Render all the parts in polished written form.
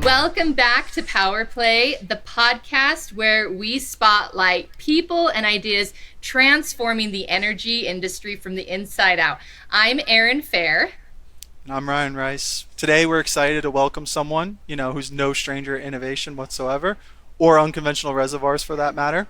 Welcome back to Power Play, the podcast where we spotlight people and ideas transforming the energy industry from the inside out. I'm Erin Fair. And I'm Ryan Rice. Today we're excited to welcome someone, who's no stranger to innovation whatsoever, or unconventional reservoirs for that matter.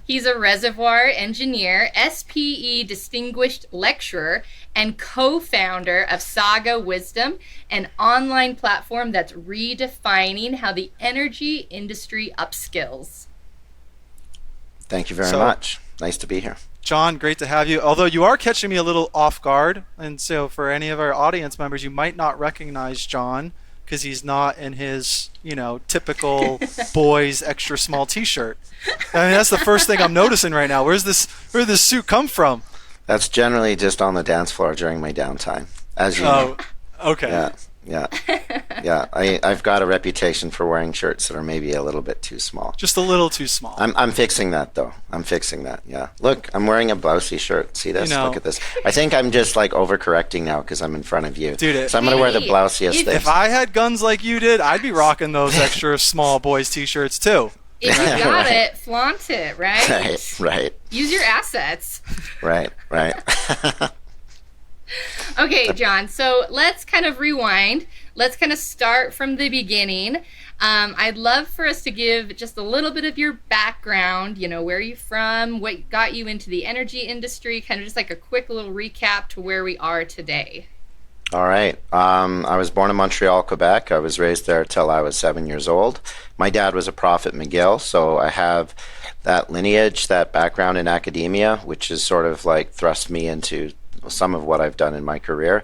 He's a reservoir engineer, SPE distinguished lecturer, and co-founder of Saga Wisdom, an online platform that's redefining how the energy industry upskills. Thank you very much. Nice to be here. John, great to have you. Although you are catching me a little off guard, and so for any of our audience members, you might not recognize John because he's not in his, typical boys extra small t-shirt. I mean, that's the first thing I'm noticing right now. Where did this suit come from? That's generally just on the dance floor during my downtime, as you know. Okay. Yeah. I've got a reputation for wearing shirts that are maybe a little bit too small. Just a little too small. I'm fixing that, though. Yeah. Look, I'm wearing a blousey shirt. See this? Look at this. I think I'm just overcorrecting now because I'm in front of you. Dude, so I'm going to wear the blousiest thing. If I had guns like you did, I'd be rocking those extra small boys t-shirts too. If you got it, flaunt it, right? Right. Use your assets. Right. Okay, John, so let's kind of rewind. Let's kind of start from the beginning. I'd love for us to give just a little bit of your background, where are you from, what got you into the energy industry, kind of just like a quick little recap to where we are today. All right. I was born in Montreal, Quebec. I was raised there till I was 7 years old. My dad was a prof at McGill, so I have that lineage, that background in academia, which is sort of thrust me into some of what I've done in my career.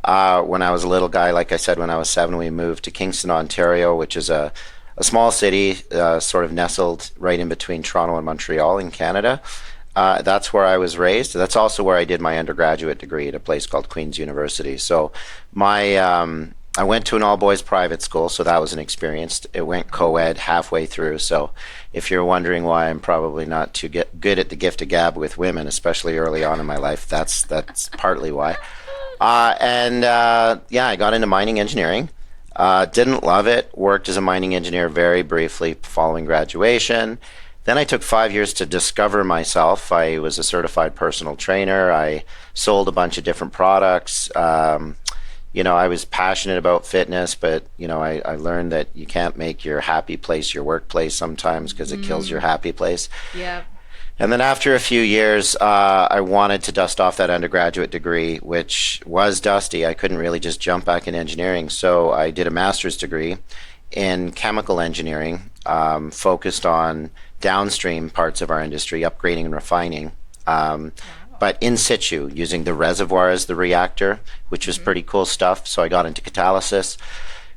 When I was a little guy, like I said, when I was 7, we moved to Kingston, Ontario, which is a small city sort of nestled right in between Toronto and Montreal in Canada. That's where I was raised. That's also where I did my undergraduate degree at a place called Queen's University. So I went to an all-boys private school, so that was an experience. It went co-ed halfway through, so if you're wondering why I'm probably not too good at the gift of gab with women, especially early on in my life, that's partly why. I got into mining engineering. Didn't love it. Worked as a mining engineer very briefly following graduation. Then I took 5 years to discover myself. I was a certified personal trainer. I sold a bunch of different products. I was passionate about fitness, but, I learned that you can't make your happy place your workplace sometimes because it kills your happy place. Yeah. And then after a few years, I wanted to dust off that undergraduate degree, which was dusty. I couldn't really just jump back in engineering. So I did a master's degree in chemical engineering, focused on downstream parts of our industry, upgrading and refining. But in situ, using the reservoir as the reactor, which was pretty cool stuff. So I got into catalysis,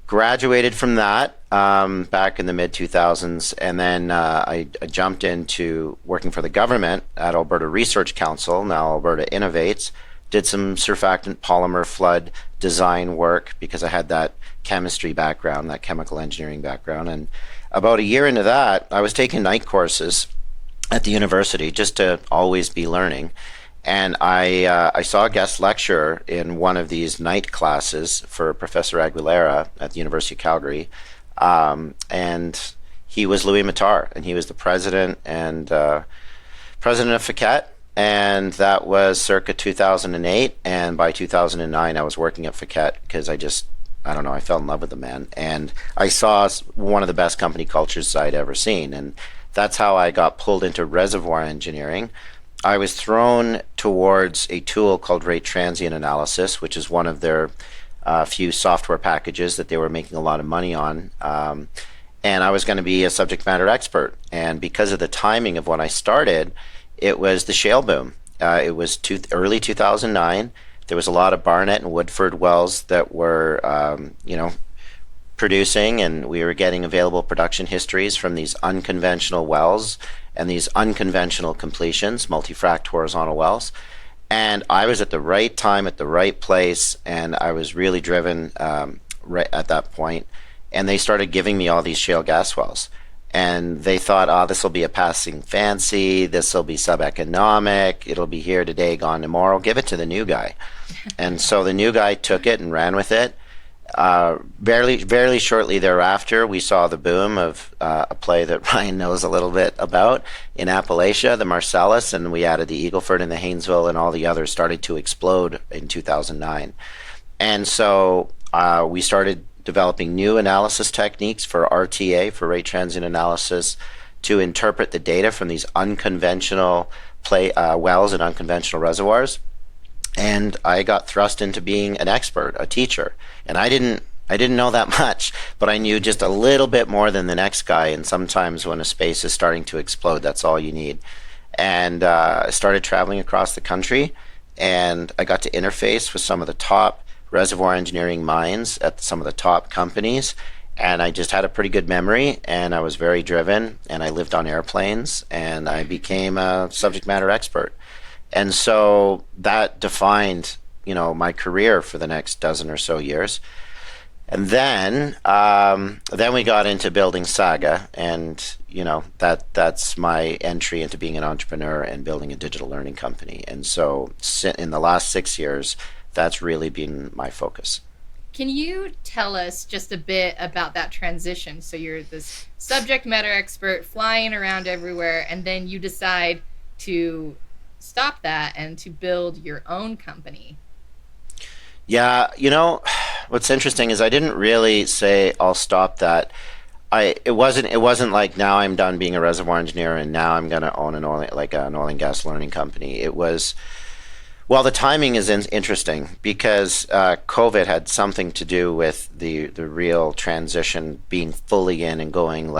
graduated from that back in the mid-2000s, and then I jumped into working for the government at Alberta Research Council, now Alberta Innovates, did some surfactant polymer flood design work because I had that chemistry background, that chemical engineering background. And about a year into that, I was taking night courses at the university just to always be learning. And I saw a guest lecturer in one of these night classes for Professor Aguilera at the University of Calgary. And he was Louis Matar, and he was the president of FICET. And that was circa 2008. And by 2009, I was working at FICET because I fell in love with the man. And I saw one of the best company cultures I'd ever seen. And that's how I got pulled into reservoir engineering. I was thrown towards a tool called rate transient analysis, which is one of their few software packages that they were making a lot of money on. And I was going to be a subject matter expert. And because of the timing of when I started, it was the shale boom. It was early 2009. There was a lot of Barnett and Woodford wells that were, producing, and we were getting available production histories from these unconventional wells and these unconventional completions, multi-fract horizontal wells. And I was at the right time, at the right place, and I was really driven right at that point. And they started giving me all these shale gas wells. And they thought, this will be a passing fancy, this will be sub-economic, it'll be here today, gone tomorrow, give it to the new guy. And so the new guy took it and ran with it. Barely shortly thereafter, we saw the boom of a play that Ryan knows a little bit about in Appalachia, the Marcellus, and we added the Eagleford and the Haynesville, and all the others started to explode in 2009. And so we started developing new analysis techniques for RTA, for rate transient analysis, to interpret the data from these unconventional wells and unconventional reservoirs. And I got thrust into being an expert, a teacher. And I didn't know that much, but I knew just a little bit more than the next guy. And sometimes when a space is starting to explode, that's all you need. And I started traveling across the country, and I got to interface with some of the top reservoir engineering minds at some of the top companies. And I just had a pretty good memory, and I was very driven, and I lived on airplanes, and I became a subject matter expert. And so that defined, my career for the next dozen or so years. And then we got into building Saga, and that's my entry into being an entrepreneur and building a digital learning company. And so in the last 6 years, that's really been my focus. Can you tell us just a bit about that transition? So you're this subject matter expert flying around everywhere, and then you decide to stop that and to build your own company. Yeah, what's interesting is I didn't really say I'll stop that. It wasn't like now I'm done being a reservoir engineer and now I'm going to own an oil and gas learning company. It was, well, the timing is interesting because COVID had something to do with the real transition being fully in and going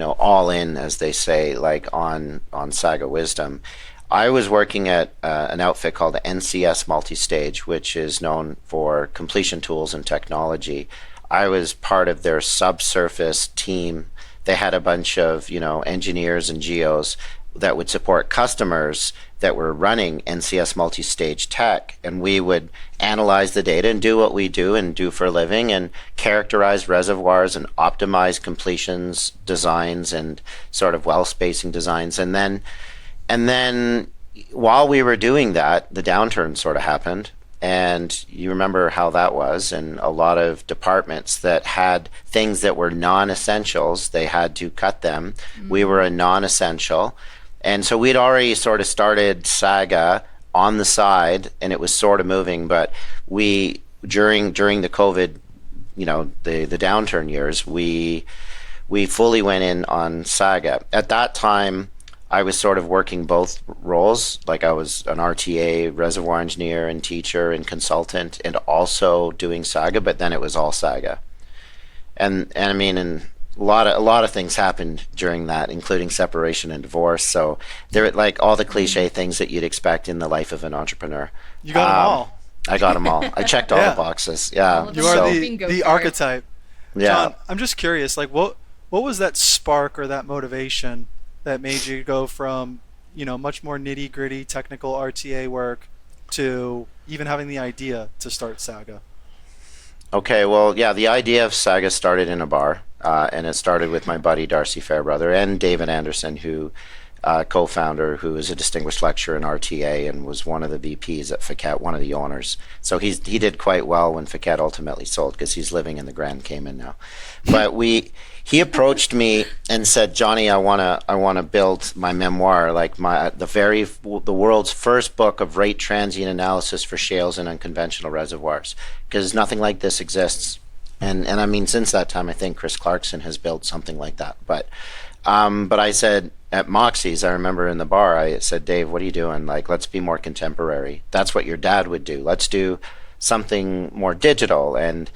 all in, as they say, on Saga Wisdom. I was working at an outfit called the NCS Multistage, which is known for completion tools and technology. I was part of their subsurface team. They had a bunch of engineers and geos that would support customers that were running NCS Multistage tech, and we would analyze the data and do what we do and do for a living, and characterize reservoirs and optimize completions designs and sort of well spacing designs. And then while we were doing that, the downturn sort of happened. And you remember how that was. And a lot of departments that had things that were non-essentials, they had to cut them. Mm-hmm. We were a non-essential. And so we'd already sort of started Saga on the side, and it was sort of moving. But we, during the COVID, the downturn years, we fully went in on Saga. At that time, I was sort of working both roles, like I was an RTA, reservoir engineer and teacher and consultant, and also doing Saga, but then it was all Saga. And I mean, and a lot of things happened during that, including separation and divorce. So they're like all the cliche things that you'd expect in the life of an entrepreneur. You got them all. I got them all. I checked all the boxes. Yeah. You are the archetype. Yeah. John, I'm just curious, what was that spark or that motivation that made you go from, much more nitty gritty technical RTA work to even having the idea to start Saga? Okay, well, yeah, the idea of Saga started in a bar, and it started with my buddy Darcy Fairbrother and David Anderson, who co-founder, who is a distinguished lecturer in RTA and was one of the VPs at Phuket, one of the owners. So he did quite well when Phuket ultimately sold, because he's living in the Grand Cayman now. But he approached me and said, Johnny, I wanna build my memoir, like the world's first book of rate transient analysis for shales and unconventional reservoirs, because nothing like this exists. And I mean, since that time, I think Chris Clarkson has built something like that. But I said at Moxie's, I remember in the bar, I said, Dave, what are you doing? Let's be more contemporary. That's what your dad would do. Let's do something more digital. And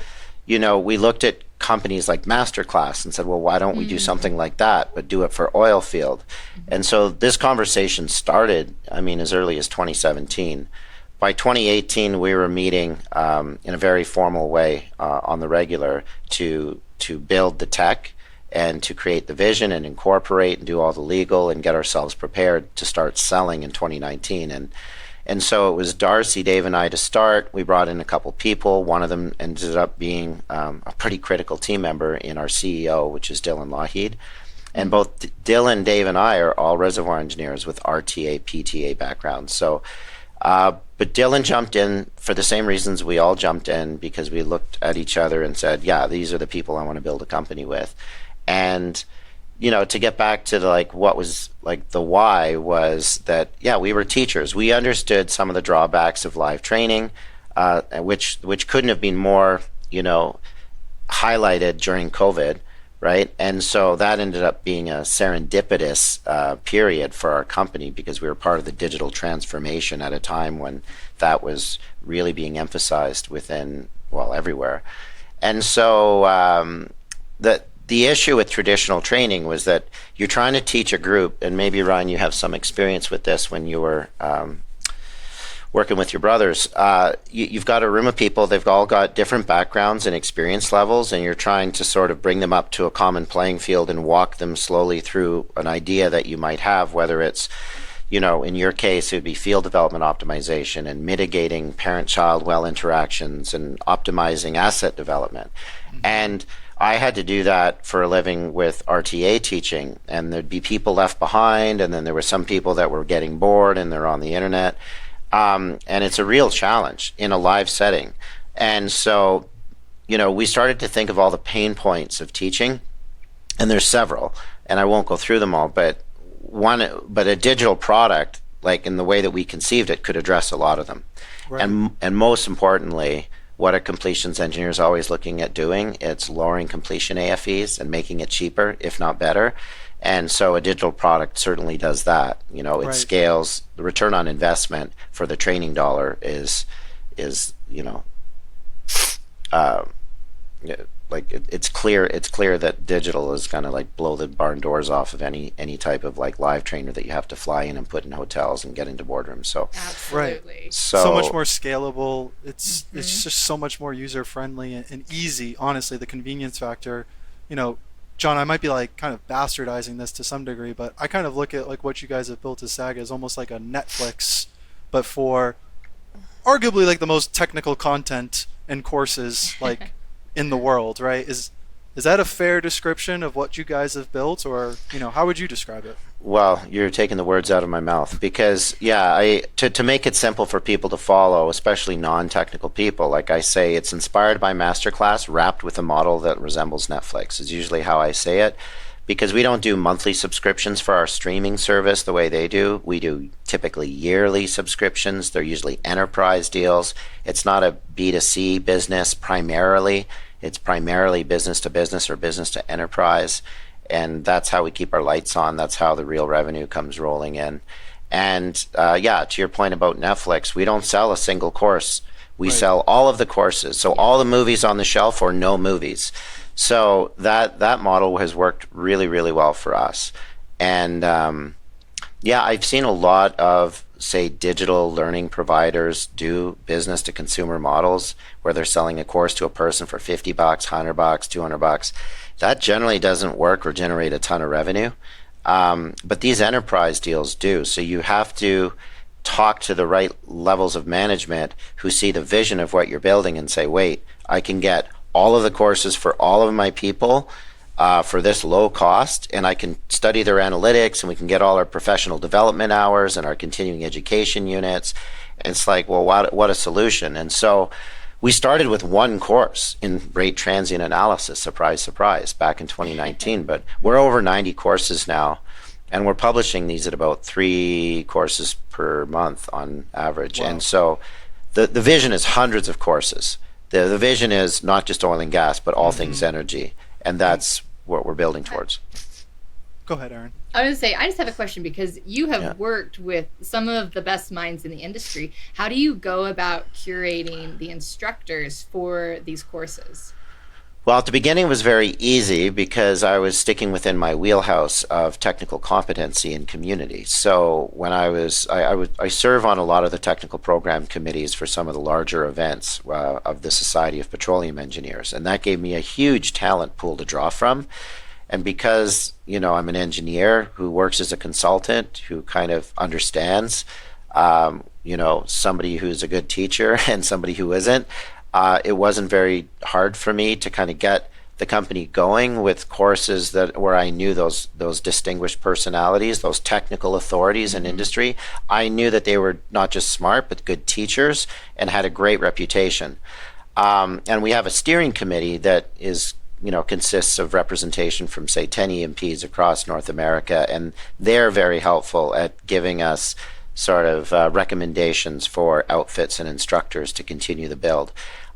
we looked at companies like Masterclass and said, well, why don't we do something like that, but do it for oil field? And so this conversation started, as early as 2017. By 2018, we were meeting in a very formal way on the regular to build the tech and to create the vision and incorporate and do all the legal and get ourselves prepared to start selling in 2019. And so it was Darcy, Dave, and I to start. We brought in a couple people. One of them ended up being a pretty critical team member in our CEO, which is Dylan Lougheed. And both Dylan, Dave, and I are all reservoir engineers with RTA, PTA backgrounds. So But Dylan jumped in for the same reasons we all jumped in, because we looked at each other and said, yeah, these are the people I want to build a company with. And to get back to what was the why was that, yeah, we were teachers. We understood some of the drawbacks of live training, which couldn't have been more, highlighted during COVID, right? And so that ended up being a serendipitous period for our company, because we were part of the digital transformation at a time when that was really being emphasized everywhere. And so the issue with traditional training was that you're trying to teach a group, and maybe, Ryan, you have some experience with this when you were working with your brothers. You've got a room of people, they've all got different backgrounds and experience levels, and you're trying to sort of bring them up to a common playing field and walk them slowly through an idea that you might have, whether it's, in your case, it would be field development optimization and mitigating parent-child well interactions and optimizing asset development. Mm-hmm. And I had to do that for a living with RTA teaching, and there'd be people left behind, and then there were some people that were getting bored and they're on the internet. And it's a real challenge in a live setting. And so, we started to think of all the pain points of teaching, and there's several, and I won't go through them all, but a digital product, like in the way that we conceived it, could address a lot of them. Right. And most importantly, what a completions engineer is always looking at doing, it's lowering completion AFEs and making it cheaper, if not better. And so a digital product certainly does that. It right. Scales. The return on investment for the training dollar is it's clear that digital is going to blow the barn doors off of any type of live trainer that you have to fly in and put in hotels and get into boardrooms. So absolutely. Right. So much more scalable. It's just so much more user friendly and easy. Honestly, the convenience factor, John, I might be kind of bastardizing this to some degree, but I kind of look at what you guys have built as Saga as almost like a Netflix, but for arguably the most technical content and courses in the world, right? Is that a fair description of what you guys have built, or how would you describe it? Well, you're taking the words out of my mouth, because to make it simple for people to follow, especially non-technical people, like I say, it's inspired by Masterclass wrapped with a model that resembles Netflix is usually how I say it, because we don't do monthly subscriptions for our streaming service the way they do. We do typically yearly subscriptions. They're usually enterprise deals. It's not a B2C business primarily. It's primarily business to business or business to enterprise. And that's how we keep our lights on. That's how the real revenue comes rolling in. And to your point about Netflix, we don't sell a single course. We right. sell all of the courses. So all the movies on the shelf or no movies. So that model has worked really, really well for us. And I've seen a lot of, say, digital learning providers do business to consumer models where they're selling a course to a person for $50, $100, $200. That generally doesn't work or generate a ton of revenue. But these enterprise deals do. So you have to talk to the right levels of management who see the vision of what you're building and say, wait, I can get all of the courses for all of my people for this low cost, and I can study their analytics, and we can get all our professional development hours and our continuing education units. And it's well, what a solution. And so we started with one course in rate transient analysis, surprise, surprise, back in 2019, but we're over 90 courses now, and we're publishing these at about 3 courses per month on average. Wow. And so the vision is hundreds of courses. The vision is not just oil and gas, but all mm-hmm. things energy, and that's what we're building towards. Go ahead, Erin. I was going to say, I just have a question, because you have worked with some of the best minds in the industry. How do you go about curating the instructors for these courses? Well, at the beginning it was very easy because I was sticking within my wheelhouse of technical competency and community. So when I serve on a lot of the technical program committees for some of the larger events of the Society of Petroleum Engineers, and that gave me a huge talent pool to draw from. And because, I'm an engineer who works as a consultant, who kind of understands, somebody who's a good teacher and somebody who isn't, it wasn't very hard for me to kind of get the company going with courses that where I knew those distinguished personalities, those technical authorities in industry. I knew that they were not just smart but good teachers and had a great reputation. And we have a steering committee that is, consists of representation from, say, 10 EMPs across North America, and they're very helpful at giving us sort of recommendations for outfits and instructors to continue the build.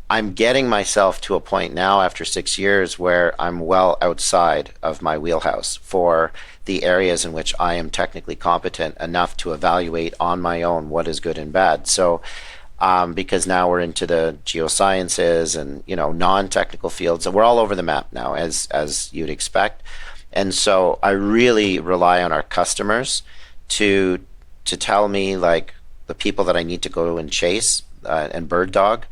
I'm getting myself to a point now after 6 years where I'm well outside of my wheelhouse for the areas in which I am technically competent enough to evaluate on my own what is good and bad. So because now we're into the geosciences and non-technical fields, and we're all over the map now, as you'd expect. And so I really rely on our customers to tell me like the people that I need to go and chase and bird dog.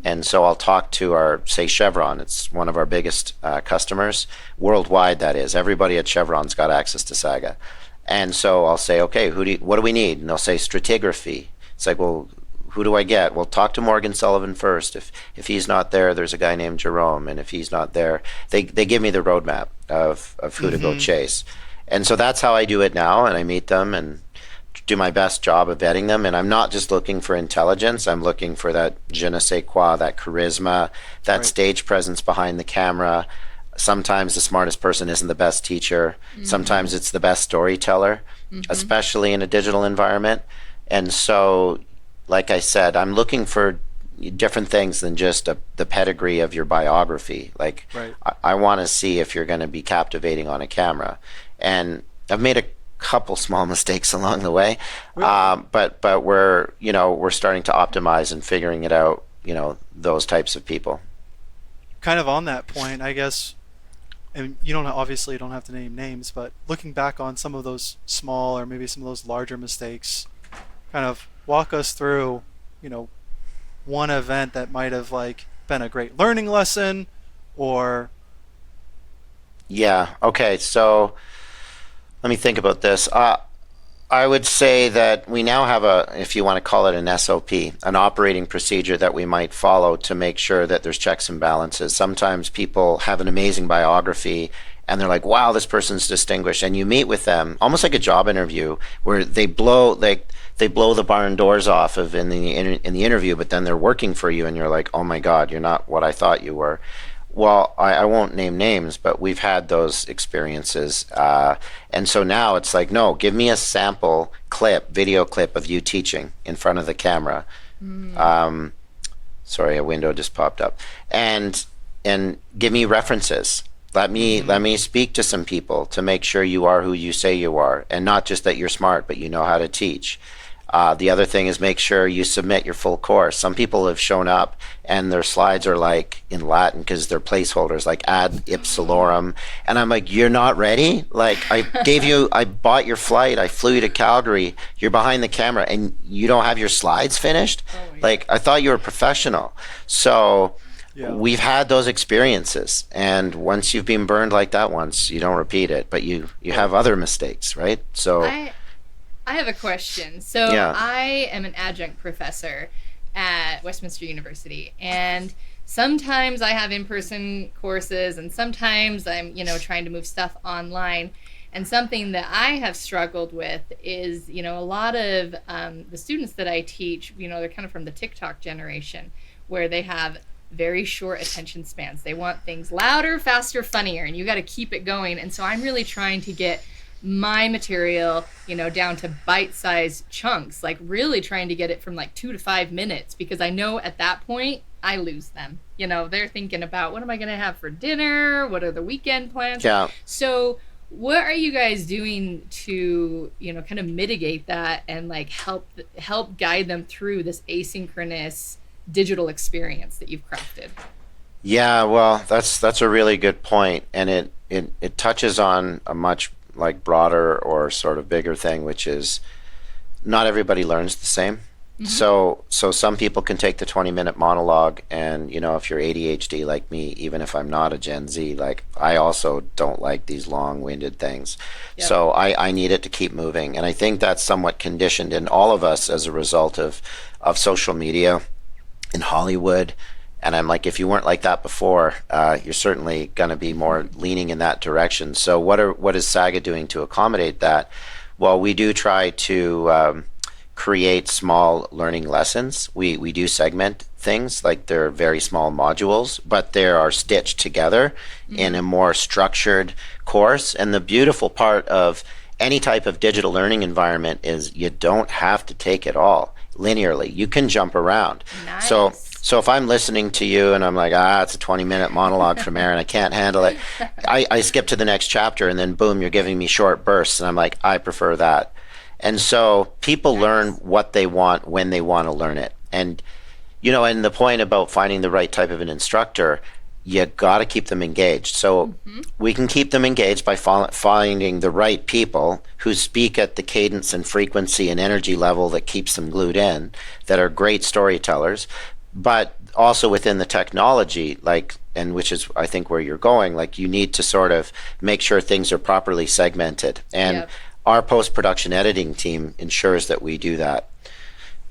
And so I'll talk to our, say, Chevron. It's one of our biggest customers worldwide. That is, everybody at Chevron's got access to Saga. And so I'll say, okay, what do we need? And they'll say stratigraphy. It's like, well, who do I get? Well, talk to Morgan Sullivan first. If he's not there, there's a guy named Jerome. And if he's not there, they give me the roadmap of who to go chase. And so that's how I do it now. And I meet them and do my best job of vetting them. And I'm not just looking for intelligence. I'm looking for that je ne sais quoi, that charisma, that stage presence behind the camera. Sometimes the smartest person isn't the best teacher. Sometimes it's the best storyteller, especially in a digital environment. And so, like I said, I'm looking for different things than just the pedigree of your biography. Like, I want to see if you're going to be captivating on a camera. And I've made a couple small mistakes along the way, but we're starting to optimize and figuring it out. Those types of people. Kind of on that point, I guess, and you don't have to name names, but looking back on some of those small or maybe some of those larger mistakes, kind of walk us through, one event that might have like been a great learning lesson, or. Yeah. Okay. So. Let me think about this. I would say that we now have if you want to call it an SOP, an operating procedure that we might follow to make sure that there's checks and balances. Sometimes people have an amazing biography and they're like, wow, this person's distinguished. And you meet with them almost like a job interview where they blow the barn doors off in the interview, but then they're working for you and you're like, oh my God, you're not what I thought you were. Well, I won't name names, but we've had those experiences. And so now it's like, no, give me a sample video clip of you teaching in front of the camera. Sorry, a window just popped up. And give me references. Let me speak to some people to make sure you are who you say you are, and not just that you're smart, but you know how to teach. The other thing is make sure you submit your full course. Some people have shown up and their slides are like in Latin because they're placeholders, like ad ipsilorum. And I'm like, you're not ready? Like I bought your flight. I flew you to Calgary. You're behind the camera and you don't have your slides finished? Like, I thought you were a professional. So we've had those experiences. And once you've been burned like that once, you don't repeat it, but you have other mistakes, right? So I have a question. So I am an adjunct professor at Westminster University, and sometimes I have in-person courses, and sometimes I'm, trying to move stuff online. And something that I have struggled with is, a lot of the students that I teach, they're kind of from the TikTok generation, where they have very short attention spans. They want things louder, faster, funnier, and you got to keep it going. And so I'm really trying to get my material, down to bite-sized chunks, like really trying to get it from like 2 to 5 minutes, because I know at that point I lose them. They're thinking about, what am I going to have for dinner? What are the weekend plans? Yeah. So what are you guys doing to, kind of mitigate that and like help guide them through this asynchronous digital experience that you've crafted? Yeah, well, that's a really good point, and it touches on a much like broader or sort of bigger thing, which is not everybody learns the same. So some people can take the 20-minute monologue, and if you're ADHD like me, even if I'm not a Gen Z, like I also don't like these long-winded things. So I need it to keep moving, and I think that's somewhat conditioned in all of us as a result of social media in Hollywood And I'm like, if you weren't like that before, you're certainly going to be more leaning in that direction. So what is Saga doing to accommodate that? Well, we do try to create small learning lessons. We do segment things, like they're very small modules, but they are stitched together in a more structured course. And the beautiful part of any type of digital learning environment is you don't have to take it all linearly. You can jump around. Nice. So if I'm listening to you and I'm like, it's a 20-minute monologue from Erin, I can't handle it, I skip to the next chapter, and then boom, you're giving me short bursts, and I'm like, I prefer that. And so people learn what they want when they want to learn it. And, and the point about finding the right type of an instructor, you got to keep them engaged. So we can keep them engaged by finding the right people who speak at the cadence and frequency and energy level that keeps them glued in, that are great storytellers, but also within the technology, and which is, I think, where you're going, you need to sort of make sure things are properly segmented. And our post-production editing team ensures that we do that.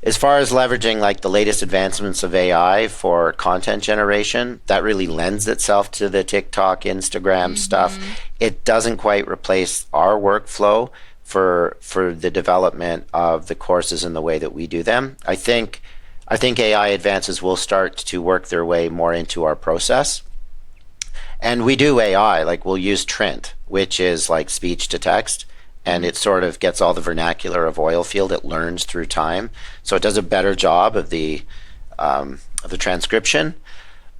As far as leveraging the latest advancements of AI for content generation, that really lends itself to the TikTok, Instagram stuff. It doesn't quite replace our workflow for the development of the courses and the way that we do them. I think AI advances will start to work their way more into our process. And we do AI, we'll use Trent, which is speech to text. And it sort of gets all the vernacular of oil field. It learns through time, so it does a better job of the transcription.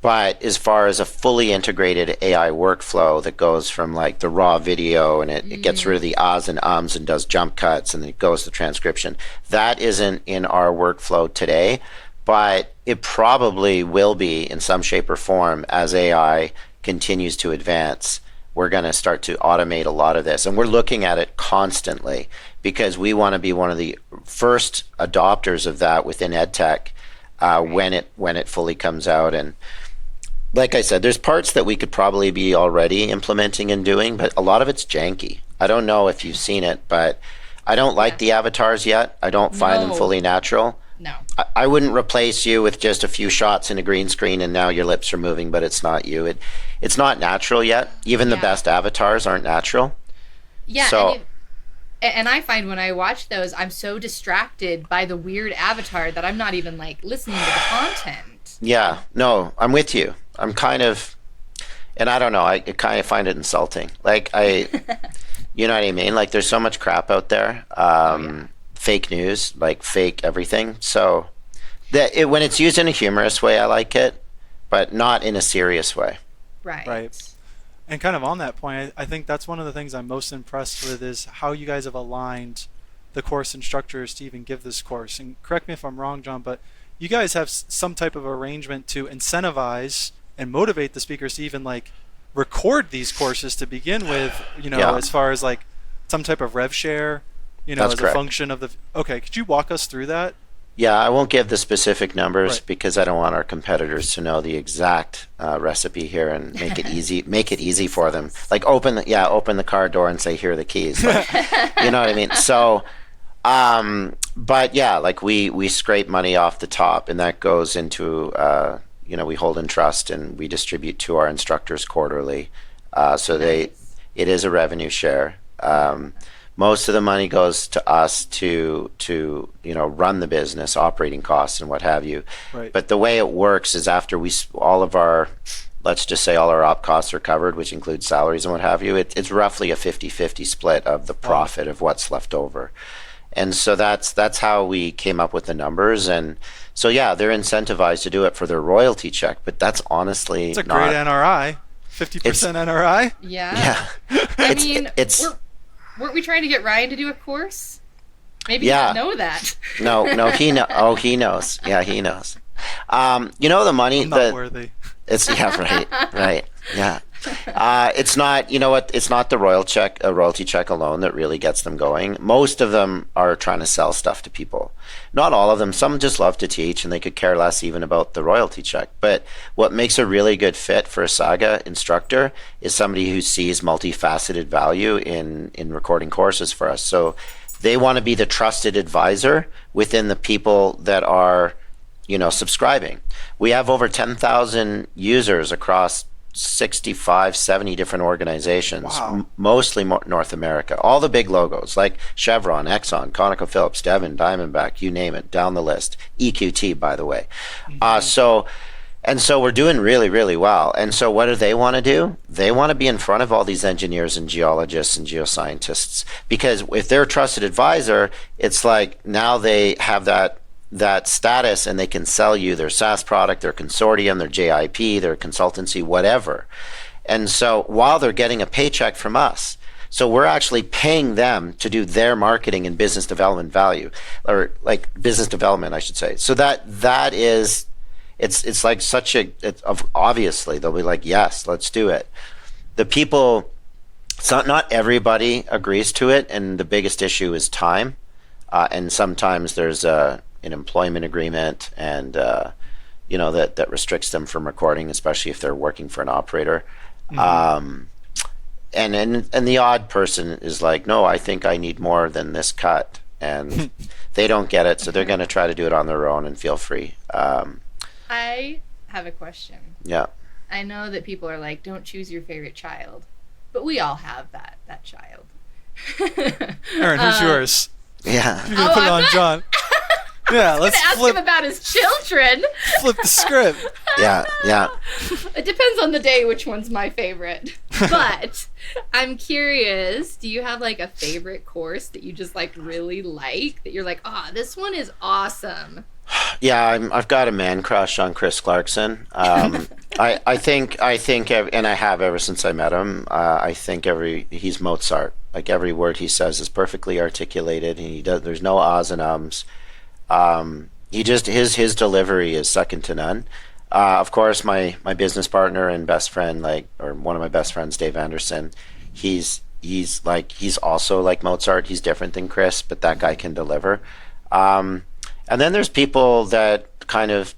But as far as a fully integrated AI workflow that goes from the raw video, and it gets rid of the ahs and ums and does jump cuts, and then it goes to transcription, that isn't in our workflow today. But it probably will be in some shape or form as AI continues to advance. We're going to start to automate a lot of this, and we're looking at it constantly because we want to be one of the first adopters of that within EdTech when it fully comes out. And like I said, there's parts that we could probably be already implementing and doing, but a lot of it's janky. I don't know if you've seen it, but I don't like the avatars yet. I don't find them fully natural. No. I wouldn't replace you with just a few shots in a green screen and now your lips are moving, but it's not you. It's not natural yet. Even the best avatars aren't natural. Yeah. So, and I find when I watch those, I'm so distracted by the weird avatar that I'm not even listening to the content. Yeah. No, I'm with you. I'm kind of, and I don't know, I kind of find it insulting. You know what I mean? There's so much crap out there. Fake news, fake everything. So when it's used in a humorous way, I like it, but not in a serious way. Right. And kind of on that point, I think that's one of the things I'm most impressed with is how you guys have aligned the course instructors to even give this course. And correct me if I'm wrong, John, but you guys have some type of arrangement to incentivize and motivate the speakers to even record these courses to begin with, as far as some type of rev share. That's as correct. A function of the. Okay, could you walk us through that? Yeah, I won't give the specific numbers because I don't want our competitors to know the exact recipe here and make it easy. Make it easy for them. Open the car door and say, "Here are the keys." You know what I mean? So, but yeah, we scrape money off the top, and that goes into we hold in trust and we distribute to our instructors quarterly. It is a revenue share. Most of the money goes to us to run the business, operating costs and what have you. Right. But the way it works is after all our op costs are covered, which includes salaries and what have you, it's roughly a 50-50 split of the profit of what's left over. And so that's how we came up with the numbers. And so yeah, they're incentivized to do it for their royalty check, but that's honestly it's a great NRI. 50% NRI? Yeah. I mean, weren't we trying to get Ryan to do a course? Maybe you didn't know that. No, he knows. Yeah, he knows. The money. I'm not worthy. It's right. Yeah. It's not. You know what? It's not the royalty check alone that really gets them going. Most of them are trying to sell stuff to people. Not all of them. Some just love to teach, and they could care less even about the royalty check. But what makes a really good fit for a Saga instructor is somebody who sees multifaceted value in recording courses for us. So they want to be the trusted advisor within the people that are subscribing. We have over 10,000 users across 65, 70 different organizations, Wow. mostly North America. All the big logos like Chevron, Exxon, ConocoPhillips, Devon, Diamondback, you name it, down the list. EQT, by the way. So we're doing really, really well. And so what do they want to do? They want to be in front of all these engineers and geologists and geoscientists, because if they're a trusted advisor, it's like now they have that status, and they can sell you their SaaS product, their consortium, their JIP, their consultancy, whatever. And so while they're getting a paycheck from us, so we're actually paying them to do their marketing and business development value, or like business development, I should say. So that is, it's like obviously they'll be like, yes, let's do it. The people, not everybody agrees to it, and the biggest issue is time. And sometimes there's an employment agreement, and that restricts them from recording, especially if they're working for an operator. And the odd person is like, no, I think I need more than this cut, and they don't get it, so they're going to try to do it on their own and feel free. I have a question. Yeah. I know that people are like, don't choose your favorite child, but we all have that child. Aaron, who's yours? Yeah. You're gonna put it on John. Yeah, let's ask him about his children. flip the script. Yeah. It depends on the day which one's my favorite. But I'm curious, do you have like a favorite course that you just like really like, that you're like, this one is awesome? Yeah, I've got a man crush on Chris Clarkson. I think, and I have ever since I met him. I think he's Mozart. Like every word he says is perfectly articulated. There's no ahs and ums. His delivery is second to none. Of course, my business partner and best friend, or one of my best friends, Dave Anderson, he's also like Mozart. He's different than Chris, but that guy can deliver. And then there's people that kind of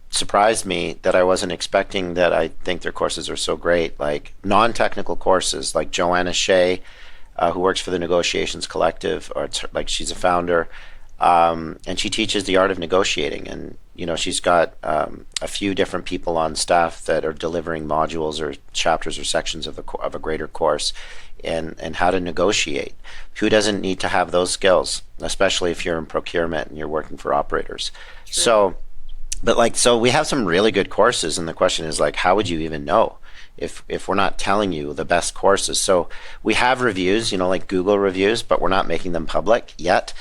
surprised me that I wasn't expecting, that I think their courses are so great, like non-technical courses, like Joanna Shea, who works for the Negotiations Collective, or she's a founder, and she teaches the art of negotiating. And she's got a few different people on staff that are delivering modules or chapters or sections of a greater course, and how to negotiate. Who doesn't need to have those skills, especially if you're in procurement and you're working for operators? True. So we have some really good courses, and the question is like, how would you even know if we're not telling you the best courses? So we have reviews, like Google reviews, but we're not making them public yet.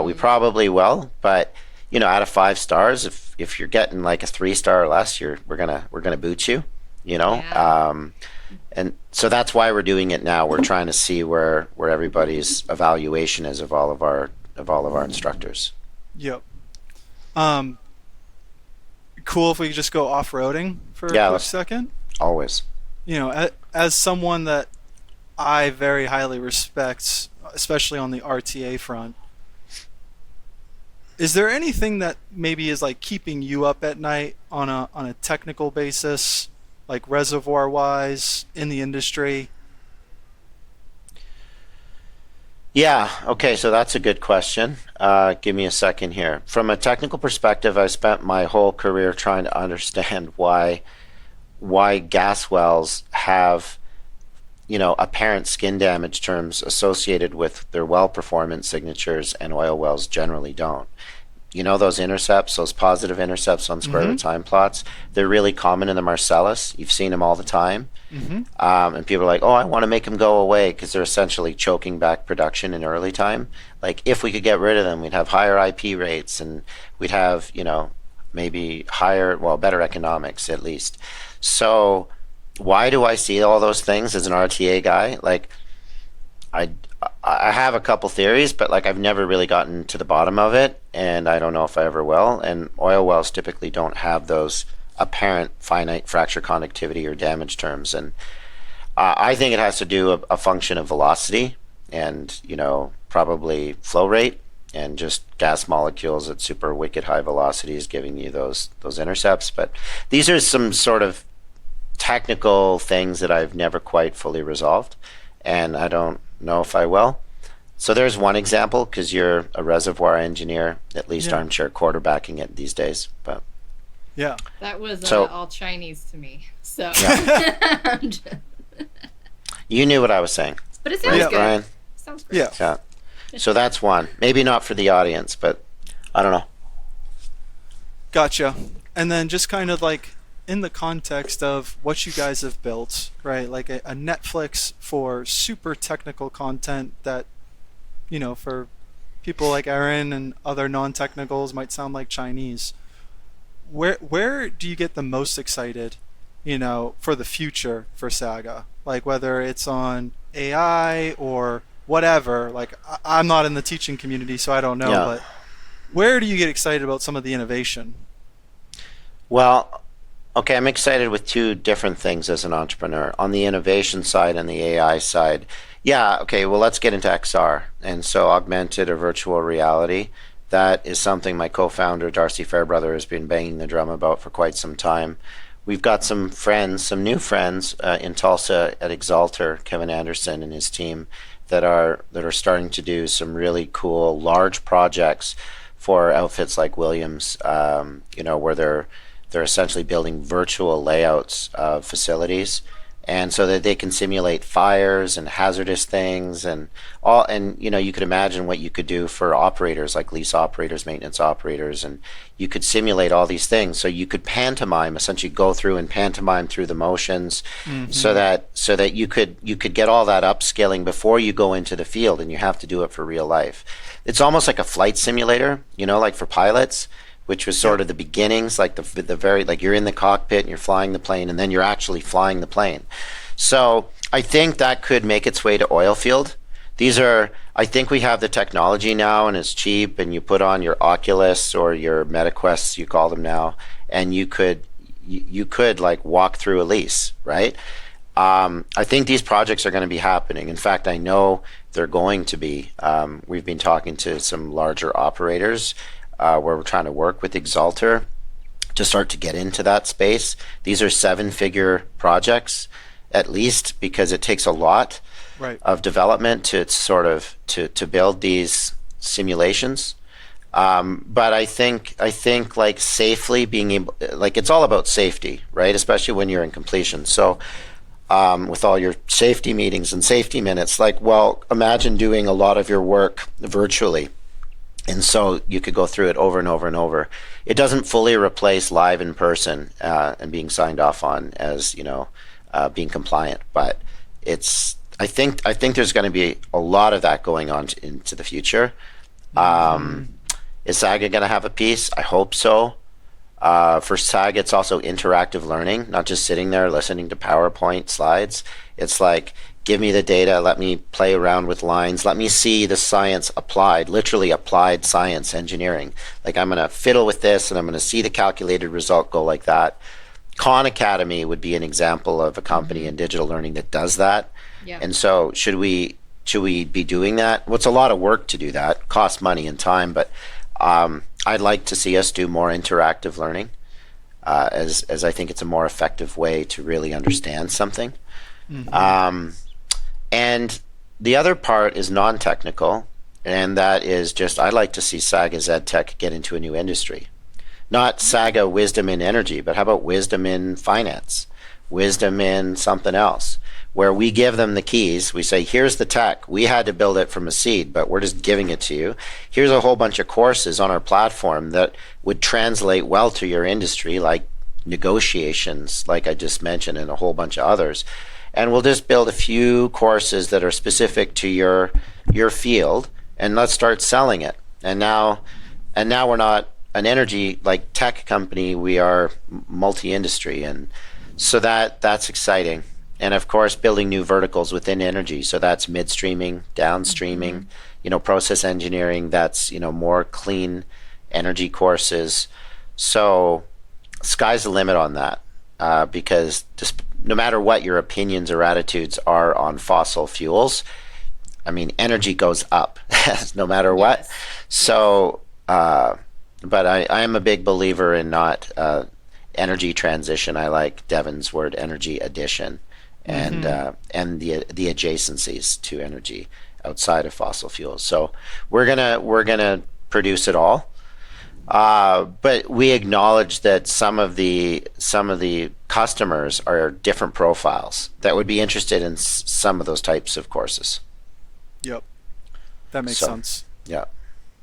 We probably will, but out of 5 stars, if you're getting like a 3-star or less, we're gonna boot you. Yeah. And so that's why we're doing it now. We're trying to see where everybody's evaluation is of all of our instructors. Yep. Cool if we could just go off-roading for a quick second. Always. As someone that I very highly respect, especially on the RTA front, is there anything that maybe is like keeping you up at night on a technical basis, like reservoir-wise, in the industry? Yeah, okay, so that's a good question. Give me a second here. From a technical perspective, I spent my whole career trying to understand why gas wells have apparent skin damage terms associated with their well performance signatures, and oil wells generally don't. Those intercepts, those positive intercepts on square root of time plots, they're really common in the Marcellus. You've seen them all the time. And people are like, I want to make them go away, because they're essentially choking back production in early time. Like, if we could get rid of them, we'd have higher IP rates, and we'd have, maybe better economics at least. So why do I see all those things as an RTA guy? Like, I have a couple theories, but I've never really gotten to the bottom of it, and I don't know if I ever will. And oil wells typically don't have those apparent finite fracture conductivity or damage terms, and I think it has to do a function of velocity and probably flow rate, and just gas molecules at super wicked high velocities giving you those intercepts. But these are some sort of technical things that I've never quite fully resolved, and I don't know if I will. So there's one example, because you're a reservoir engineer, at least Yeah. armchair quarterbacking it these days. But Yeah. That was So- all Chinese to me. So, you knew what I was saying, but it sounds right, good. Ryan? Sounds great. Yeah. Yeah. So that's one. Maybe not for the audience, but I don't know. Gotcha. And then just kind of like in the context of what you guys have built, right? Like a Netflix for super technical content that, for people like Erin and other non-technicals might sound like Chinese. Where do you get the most excited, for the future for Saga? Like whether it's on AI or whatever. Like I'm not in the teaching community, so I don't know, Yeah. but where do you get excited about some of the innovation? Well, okay, I'm excited with two different things as an entrepreneur. On the innovation side and the AI side, yeah, okay, well, let's get into XR. And so augmented or virtual reality, that is something my co-founder, Darcy Fairbrother, has been banging the drum about for quite some time. We've got some friends, some new friends in Tulsa at Exalter, Kevin Anderson and his team, that are starting to do some really cool large projects for outfits like Williams, where they're essentially building virtual layouts of facilities, and so that they can simulate fires and hazardous things and all. And you could imagine what you could do for operators like lease operators, maintenance operators, and you could simulate all these things. So you could pantomime, essentially go through and pantomime through the motions, so that you could get all that upskilling before you go into the field, and you have to do it for real life. It's almost like a flight simulator, like for pilots, which was sort of the beginnings, like the very, like you're in the cockpit and you're flying the plane, and then you're actually flying the plane. So I think that could make its way to oil field. I think we have the technology now, and it's cheap, and you put on your Oculus or your MetaQuests, you call them now, and you could like walk through a lease, right? I think these projects are going to be happening. In fact, I know they're going to be. We've been talking to some larger operators where we're trying to work with Exalter to start to get into that space. These are 7-figure projects, at least, because it takes a lot of development to build these simulations. But I think like safely being able, like it's all about safety, right? Especially when you're in completion. So with all your safety meetings and safety minutes, like, well, imagine doing a lot of your work virtually. And so you could go through it over and over and over. It doesn't fully replace live in person and being signed off on as being compliant, but I think there's going to be a lot of that going on into the future. Is Saga going to have a piece? I hope so. For Saga, it's also interactive learning, not just sitting there listening to PowerPoint slides. It's like, give me the data, let me play around with lines, let me see the science applied, literally applied science engineering. Like I'm going to fiddle with this and I'm going to see the calculated result go like that. Khan Academy would be an example of a company in digital learning that does that. Yeah. And so should we be doing that? Well, it's a lot of work to do that, costs money and time, but I'd like to see us do more interactive learning as I think it's a more effective way to really understand something. And the other part is non-technical, and that is just I'd like to see Saga's EdTech get into a new industry. Not Saga Wisdom in energy, but how about wisdom in finance, wisdom in something else, where we give them the keys. We say, here's the tech. We had to build it from a seed, but we're just giving it to you. Here's a whole bunch of courses on our platform that would translate well to your industry, like negotiations, like I just mentioned, and a whole bunch of others. And we'll just build a few courses that are specific to your field, and let's start selling it. And now we're not an energy like tech company, we are multi-industry, and so that's exciting. And of course, building new verticals within energy. So that's midstreaming, downstreaming, process engineering. That's more clean energy courses. So sky's the limit on that, because just no matter what your opinions or attitudes are on fossil fuels, I mean, energy goes up no matter what. Yes. So, but I am a big believer in not energy transition. I like Devin's word, energy addition, and the adjacencies to energy. outside of fossil fuels. So we're gonna produce it all. But we acknowledge that some of the customers are different profiles that would be interested in some of those types of courses. Yep, that makes sense. Yeah.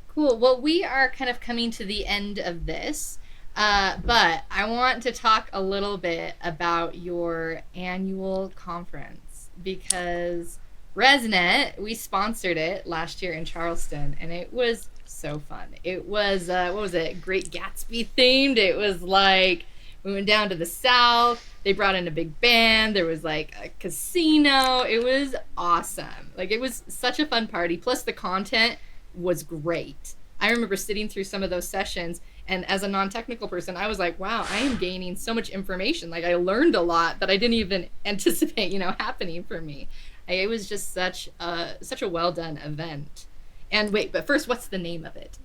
Cool. Well, we are kind of coming to the end of this, but I want to talk a little bit about your annual conference, because ResNet, we sponsored it last year in Charleston, and it was so fun. It was what was it, Great Gatsby themed. It was like we went down to the south, they brought in a big band, there was like a casino. It was awesome. Like, it was such a fun party, plus the content was great. I remember sitting through some of those sessions, and as a non-technical person, I was like, wow, I am gaining so much information. Like, I learned a lot that I didn't even anticipate, happening for me. It was just such a well done event. And wait, but first, what's the name of it?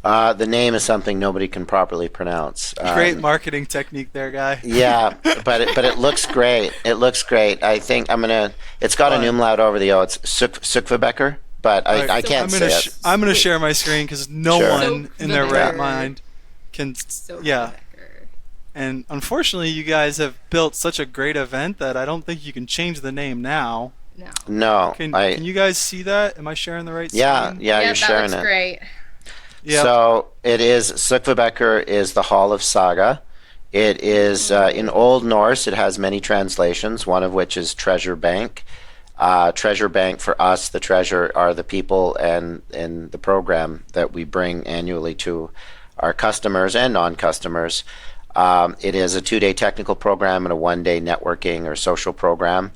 The name is something nobody can properly pronounce. Great marketing technique there, guy. Yeah, but it looks great. It looks great. I think it's got an umlaut over the O. It's Sukvebecker, but I can't say it. I'm going to share my screen because no one in their right mind can. Yeah. And unfortunately, you guys have built such a great event that I don't think you can change the name now. No. Can you guys see that? Am I sharing the right screen? Yeah, you're sharing it. That looks great. Yep. So it is, Sukvebecker is the Hall of Saga. It is, in Old Norse, it has many translations, one of which is Treasure Bank. Treasure Bank, for us, the treasure are the people and the program that we bring annually to our customers and non-customers. It is a 2-day technical program and a 1-day networking or social program.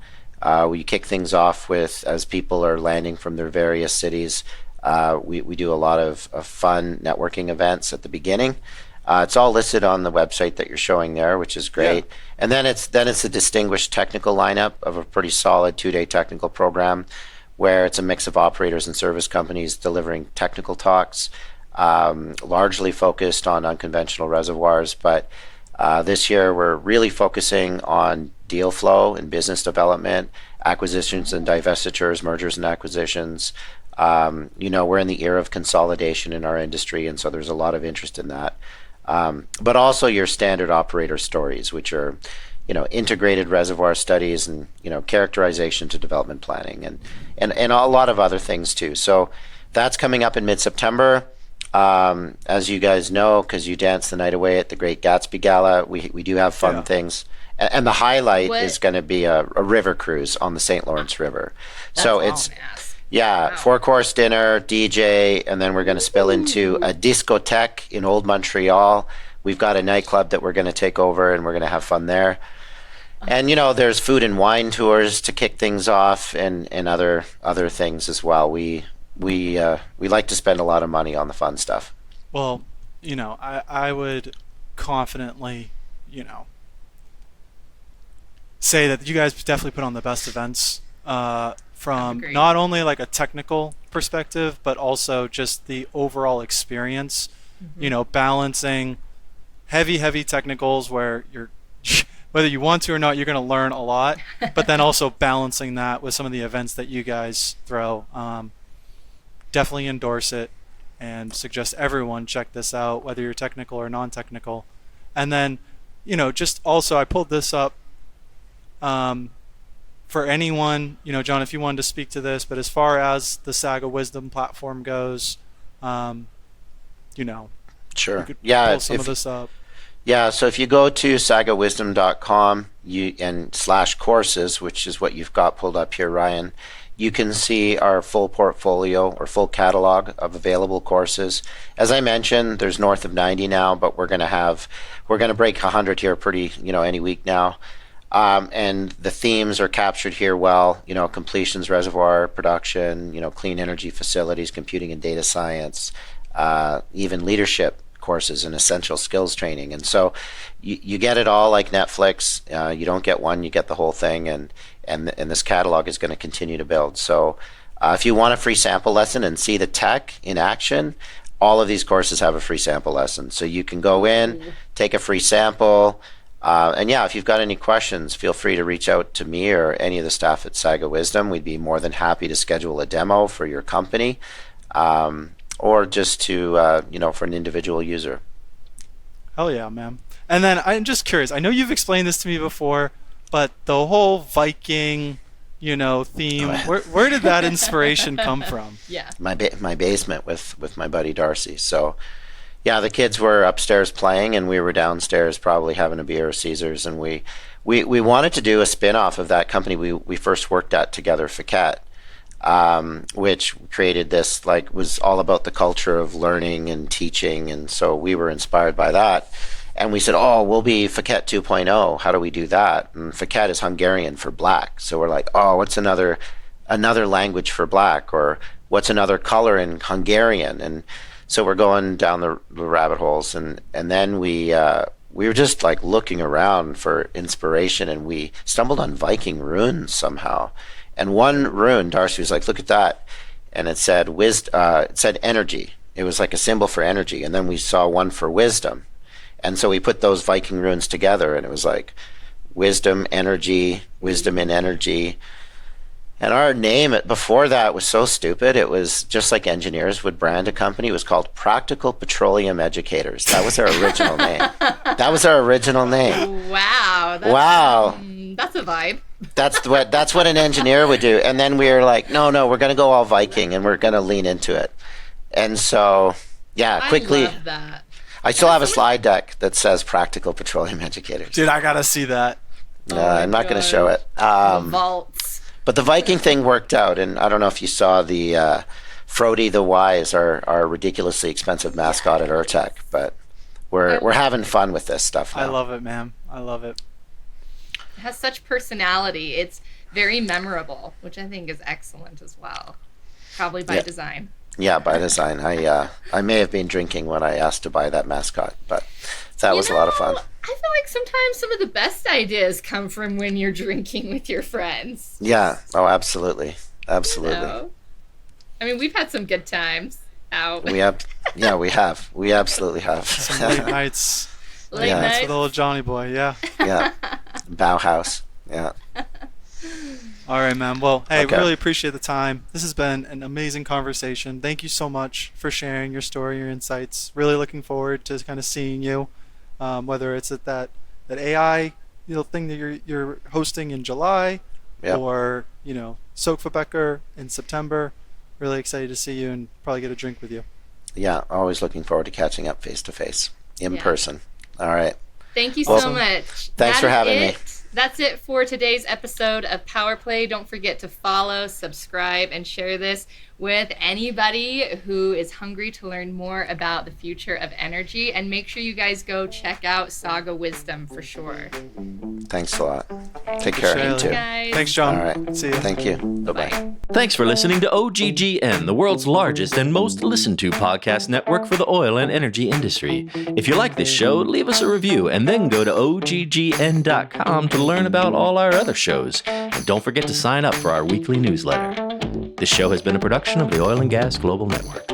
We kick things off with, as people are landing from their various cities, we do a lot of fun networking events at the beginning. It's all listed on the website that you're showing there, which is great. Yeah. And then it's a distinguished technical lineup of a pretty solid 2-day technical program, where it's a mix of operators and service companies delivering technical talks, largely focused on unconventional reservoirs. But this year we're really focusing on deal flow and business development, acquisitions and divestitures, mergers and acquisitions. We're in the era of consolidation in our industry, and so there's a lot of interest in that. But also your standard operator stories, which are, integrated reservoir studies and, characterization to development planning and a lot of other things too. So that's coming up in mid-September. As you guys know, because you danced the night away at the Great Gatsby Gala, we do have fun things. And the highlight is going to be a river cruise on the St. Lawrence River. So it's... Yeah, wow. 4-course dinner, DJ, and then we're going to spill into a discotheque in Old Montreal. We've got a nightclub that we're going to take over, and we're going to have fun there. And, there's food and wine tours to kick things off, and other things as well. We like to spend a lot of money on the fun stuff. Well, I would confidently, say that you guys definitely put on the best events. From not only like a technical perspective, but also just the overall experience, balancing heavy technicals where you're, whether you want to or not, you're going to learn a lot, but then also balancing that with some of the events that you guys throw. Definitely endorse it and suggest everyone check this out, whether you're technical or non-technical. And then, just also, I pulled this up, for anyone, John, if you wanted to speak to this, but as far as the Saga Wisdom platform goes, sure, you could pull some of this up. Yeah, so if you go to sagawisdom.com and /courses, which is what you've got pulled up here, Ryan, you can see our full portfolio or full catalog of available courses. As I mentioned, there's north of 90 now, but we're going to break 100 here pretty, any week now. And the themes are captured here well, completions, reservoir production, clean energy facilities, computing and data science, even leadership courses and essential skills training. And so you get it all like Netflix. You don't get one, you get the whole thing. And this catalog is going to continue to build. So if you want a free sample lesson and see the tech in action, all of these courses have a free sample lesson. So you can go in, take a free sample, And yeah, if you've got any questions, feel free to reach out to me or any of the staff at Saga Wisdom. We'd be more than happy to schedule a demo for your company, or just to, for an individual user. Hell yeah, man. And then I'm just curious. I know you've explained this to me before, but the whole Viking, theme, where did that inspiration come from? Yeah. My basement with my buddy Darcy. So, yeah, the kids were upstairs playing, and we were downstairs probably having a beer at Caesars, and we wanted to do a spin-off of that company we first worked at together, Fiquette, which created this, was all about the culture of learning and teaching, and so we were inspired by that. And we said, we'll be Fiquette 2.0. How do we do that? And Fiquette is Hungarian for black. So we're like, what's another language for black? Or what's another color in Hungarian? And so we're going down the rabbit holes. And then we were just looking around for inspiration, and we stumbled on Viking runes somehow. And one rune, Darcy was like, look at that. And it said it said energy. It was like a symbol for energy. And then we saw one for wisdom. And so we put those Viking runes together, and it was like wisdom, energy, wisdom in energy. And our name before that was so stupid. It was just like engineers would brand a company. It was called Practical Petroleum Educators. That was our original name. Wow. Wow. That's a vibe. That's what an engineer would do. And then we were like, no, we're going to go all Viking, and we're going to lean into it. And so, yeah, quickly. I love that. I still have a slide deck that says Practical Petroleum Educators. Dude, I gotta see that. I'm not going to show it. Vaults. But the Viking thing worked out, and I don't know if you saw the Frody the Wise, our ridiculously expensive mascot at Urtech, but we're having fun with this stuff now. I love it, man. I love it. It has such personality. It's very memorable, which I think is excellent as well. Probably by design. Yeah, by design. I may have been drinking when I asked to buy that mascot, but that was a lot of fun. I feel like sometimes some of the best ideas come from when you're drinking with your friends. Yeah. Oh, absolutely. Absolutely. I mean, we've had some good times out. We have. We absolutely have. Some late nights. Late nights with old Johnny boy. Yeah. Yeah. Bauhaus. Yeah. All right, man. Well, hey, we really appreciate the time. This has been an amazing conversation. Thank you so much for sharing your story, your insights. Really looking forward to kind of seeing you, whether it's at that AI thing that you're hosting in July, or Soakfootbecker in September. Really excited to see you and probably get a drink with you. Yeah, always looking forward to catching up face to face in person. All right. Thank you so much. Thanks for having me. That's it for today's episode of Power Play. Don't forget to follow, subscribe, and share this with anybody who is hungry to learn more about the future of energy. And make sure you guys go check out Saga Wisdom for sure. Thanks a lot. Take care. You too. Thanks, John. All right. See you. Thank you. Bye-bye. Thanks for listening to OGGN, the world's largest and most listened to podcast network for the oil and energy industry. If you like this show, leave us a review and then go to OGGN.com to learn about all our other shows. And don't forget to sign up for our weekly newsletter. This show has been a production of the Oil and Gas Global Network.